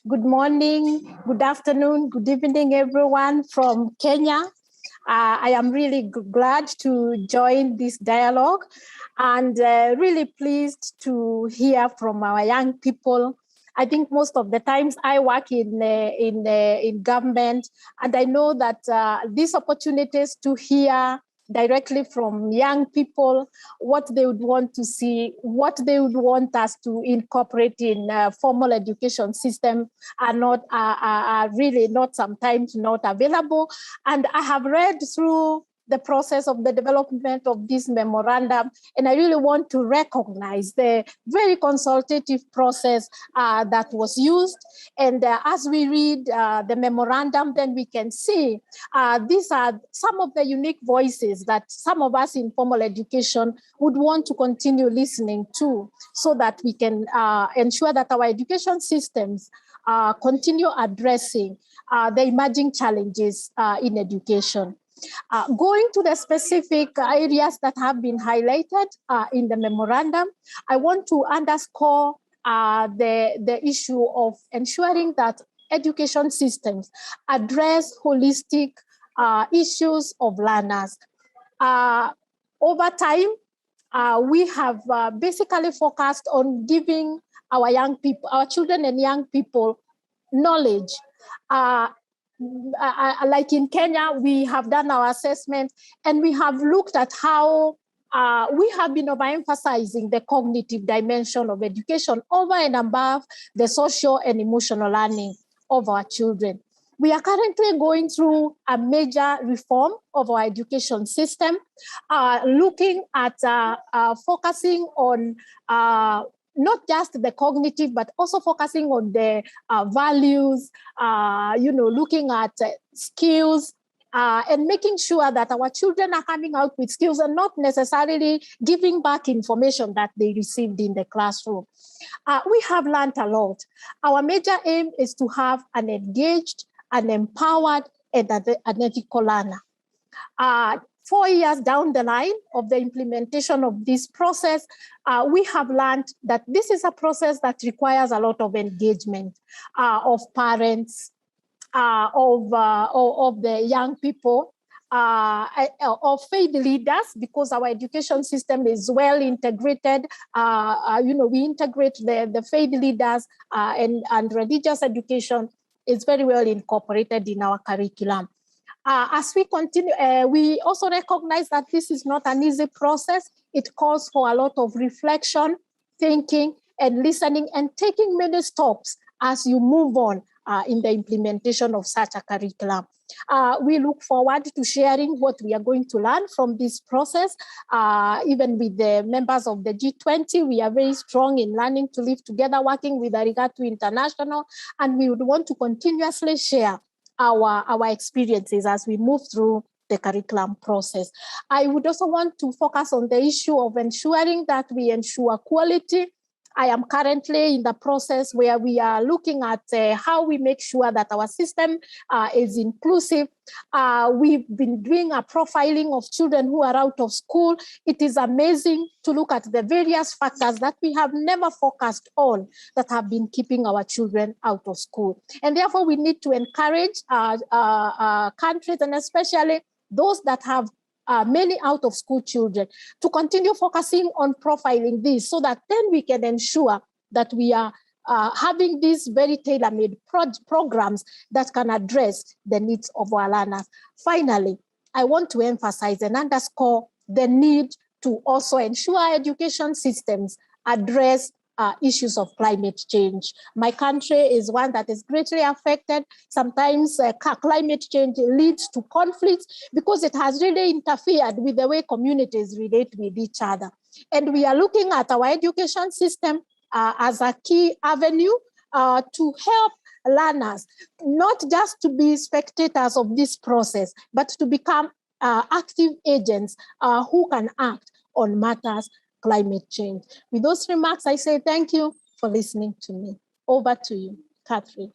Good morning, good afternoon, good evening, everyone from Kenya. I am really glad to join this dialogue and really pleased to hear from our young people. I think most of the times I work in government, and I know that these opportunities to hear directly from young people what they would want to see, what they would want us to incorporate in formal education system are really not sometimes not available. And I have read through the process of the development of this memorandum, and I really want to recognize the very consultative process that was used. And as we read the memorandum, then we can see these are some of the unique voices that some of us in formal education would want to continue listening to, so that we can ensure that our education systems continue addressing the emerging challenges in education. Going to the specific areas that have been highlighted in the memorandum, I want to underscore the issue of ensuring that education systems address holistic issues of learners. Over time, we have basically focused on giving our young people, our children and young people, knowledge. Like in Kenya, we have done our assessment and we have looked at how we have been overemphasizing the cognitive dimension of education over and above the social and emotional learning of our children. We are currently going through a major reform of our education system, looking at focusing on not just the cognitive, but also focusing on the values, looking at skills, and making sure that our children are coming out with skills and not necessarily giving back information that they received in the classroom. We have learned a lot. Our major aim is to have an engaged, an empowered, and an ethical learner. 4 years down the line of the implementation of this process, we have learned that this is a process that requires a lot of engagement of parents, of the young people, of faith leaders, because our education system is well integrated. We integrate the faith leaders and religious education is very well incorporated in our curriculum. As we continue, we also recognize that this is not an easy process. It calls for a lot of reflection, thinking, and listening, and taking many stops as you move on in the implementation of such a curriculum. We look forward to sharing what we are going to learn from this process. Even with the members of the G20, we are very strong in learning to live together, working with regard to international, and we would want to continuously share our experiences as we move through the curriculum process. I would also want to focus on the issue of ensuring that we ensure quality. I am currently in the process where we are looking at how we make sure that our system is inclusive. We've been doing a profiling of children who are out of school. It is amazing to look at the various factors that we have never focused on that have been keeping our children out of school. And therefore, we need to encourage countries, and especially those that have many out of school children, to continue focusing on profiling this, so that then we can ensure that we are having these very tailor-made programs that can address the needs of our learners. Finally, I want to emphasize and underscore the need to also ensure education systems address issues of climate change. My country is one that is greatly affected. Sometimes climate change leads to conflicts because it has really interfered with the way communities relate with each other. And we are looking at our education system as a key avenue to help learners, not just to be spectators of this process, but to become active agents who can act on matters climate change. With those remarks, I say thank you for listening to me. Over to you, Catherine.